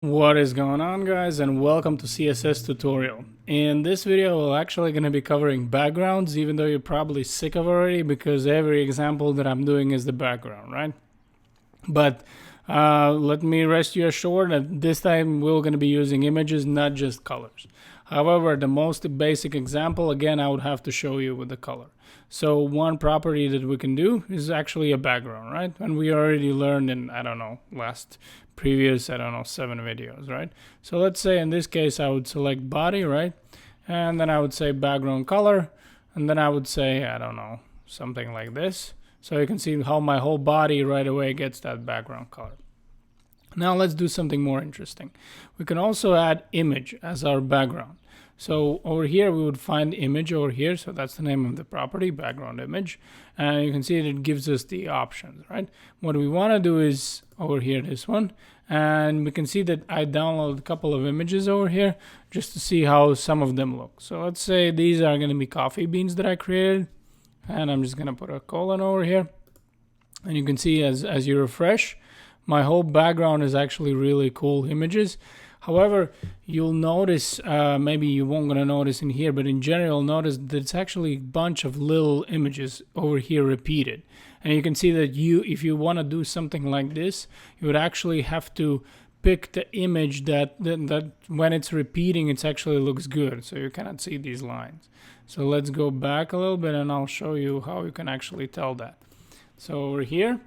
What is going on, guys, and welcome to CSS tutorial. In this video we're actually going to be covering backgrounds, even though you're probably sick of already because every example that I'm doing is the background, right? But let me rest you assured that this time we're going to be using images, not just colors. However, the most basic example, again, I would have to show you with the color. So one property that we can do is actually a background, right? And we already learned in, I don't know, previous 7 videos, right? So let's say in this case I would select body, right? And then I would say background color, and then I would say, I don't know, something like this. So you can see how my whole body right away gets that background color. Now let's do something more interesting. We can also add image as our background. So over here we would find image over here. So that's the name of the property, background image. And you can see that it gives us the options, right? What we want to do is over here, this one. And we can see that I downloaded a couple of images over here just to see how some of them look. So let's say these are going to be coffee beans that I created. And I'm just going to put a colon over here. And you can see as you refresh, my whole background is actually really cool images. However, you'll notice, maybe you won't gonna notice in here, but in general, notice that it's actually a bunch of little images over here repeated. And you can see that if you want to do something like this, you would actually have to pick the image that when it's repeating, it actually looks good. So you cannot see these lines. So let's go back a little bit and I'll show you how you can actually tell that. So over here,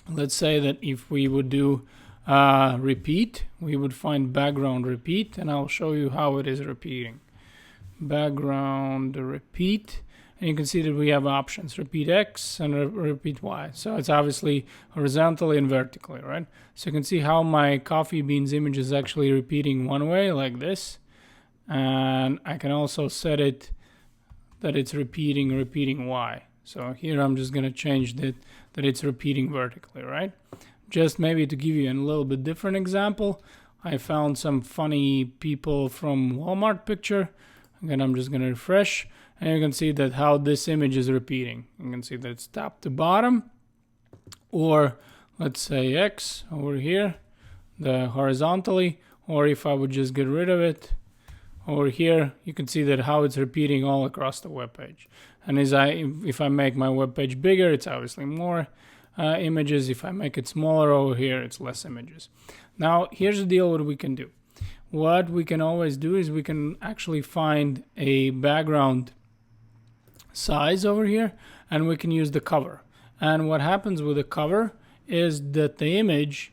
let's say that if we would do repeat, we would find background repeat, and I'll show you how it is repeating. Background repeat, and you can see that we have options, repeat X and repeat Y. So it's obviously horizontally and vertically, right? So you can see how my coffee beans image is actually repeating one way like this, and I can also set it that it's repeating Y. So here I'm just going to change that it's repeating vertically, right? Just maybe to give you a little bit different example, I found some funny people from Walmart picture. Again, I'm just going to refresh, and you can see that how this image is repeating. You can see that it's top to bottom, or let's say X over here, the horizontally, or if I would just get rid of it, over here, you can see that how it's repeating all across the web page. And if I make my web page bigger, it's obviously more images. If I make it smaller over here, it's less images. Now, here's the deal what we can do. What we can always do is we can actually find a background size over here, and we can use the cover. And what happens with the cover is that the image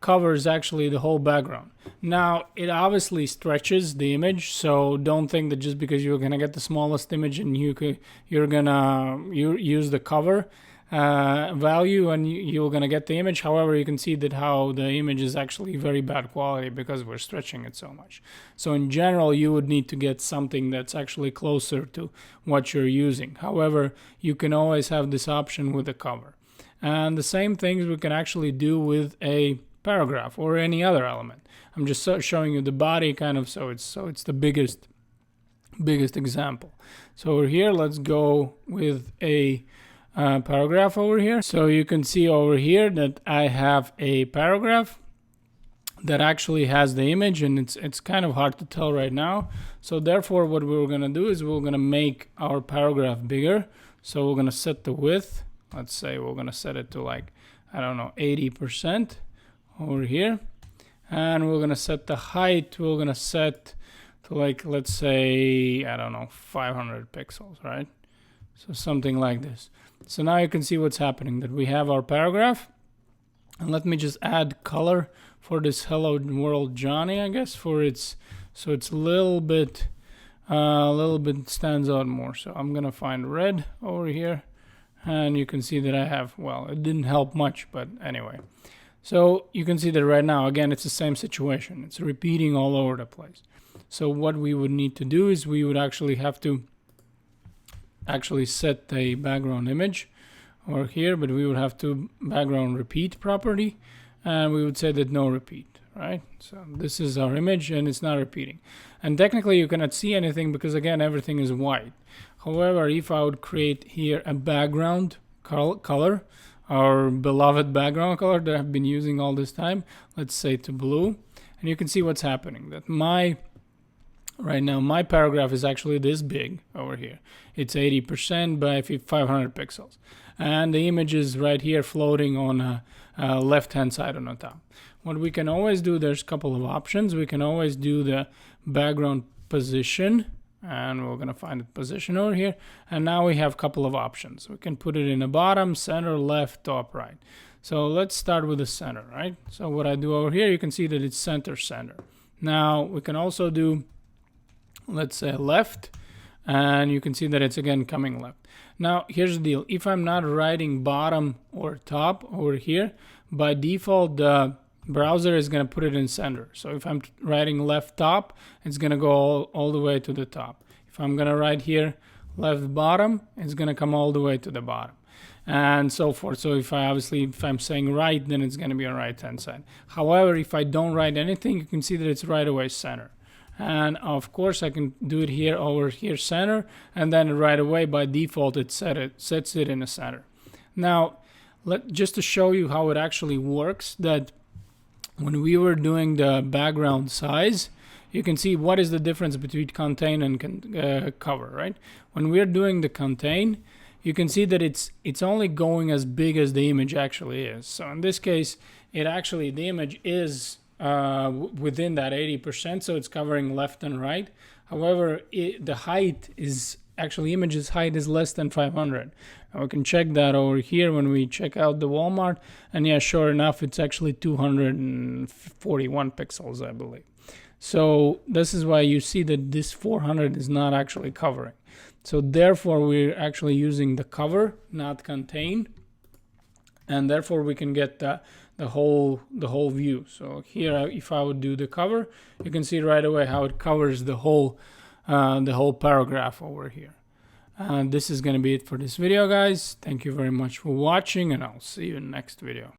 covers actually the whole background. Now it obviously stretches the image, so don't think that just because you're gonna get the smallest image and you're gonna use the cover value and you're gonna get the image. However, you can see that how the image is actually very bad quality because we're stretching it so much. So in general, you would need to get something that's actually closer to what you're using. However, you can always have this option with the cover. And the same things we can actually do with a paragraph or any other element. I'm just showing you the body kind of, so it's the biggest example. So over here, let's go with a paragraph over here. So you can see over here that I have a paragraph that actually has the image, and it's kind of hard to tell right now. So therefore, what we're gonna do is we're gonna make our paragraph bigger. So we're gonna set the width. Let's say we're gonna set it to like, I don't know, 80% over here, and we're gonna set the height. We're gonna set to like, let's say, I don't know, 500 pixels, right? So something like this. So now you can see what's happening, that we have our paragraph, and let me just add color for this hello world Johnny, I guess, for its, so it's a little bit stands out more. So I'm gonna find red over here, and you can see that I have, well, it didn't help much, but anyway. So you can see that right now, again, it's the same situation. It's repeating all over the place. So what we would need to do is we would actually have to set the background image over here, but we would have to background repeat property, and we would say that no repeat, right? So this is our image and it's not repeating. And technically you cannot see anything because again, everything is white. However, if I would create here a background color, our beloved background color that I've been using all this time, let's say to blue, and you can see what's happening. That right now my paragraph is actually this big over here. It's 80% by 500 pixels, and the image is right here floating on left hand side on the top. What we can always do, there's a couple of options. We can always do the background position, and we're going to find the position over here, and now we have a couple of options. We can put it in the bottom, center, left, top, right. So let's start with the center, right? So what I do over here, you can see that it's center. Now we can also do, let's say, left, and you can see that it's again coming left. Now here's the deal. If I'm not writing bottom or top over here, by default the browser is going to put it in center. So if I'm writing left top, it's going to go all the way to the top. If I'm going to write here left bottom, it's going to come all the way to the bottom, and so forth. So if I'm saying right, then it's going to be on right hand side. However, if I don't write anything, you can see that it's right away center. And of course I can do it here over here center, and then right away by default it sets it in the center. Now just to show you how it actually works, that when we were doing the background size, you can see what is the difference between contain and cover, right? When we're doing the contain, you can see that it's only going as big as the image actually is. So in this case, the image is within that 80%, so it's covering left and right. However, the height is actually, image's height is less than 500. And we can check that over here when we check out the Walmart, and yeah, sure enough, it's actually 241 pixels, I believe. So this is why you see that this 400 is not actually covering. So therefore we're actually using the cover, not contain, and therefore we can get the whole view. So here, if I would do the cover, you can see right away how it covers the whole paragraph over here. And this is going to be it for this video, guys. Thank you very much for watching, and I'll see you in the next video.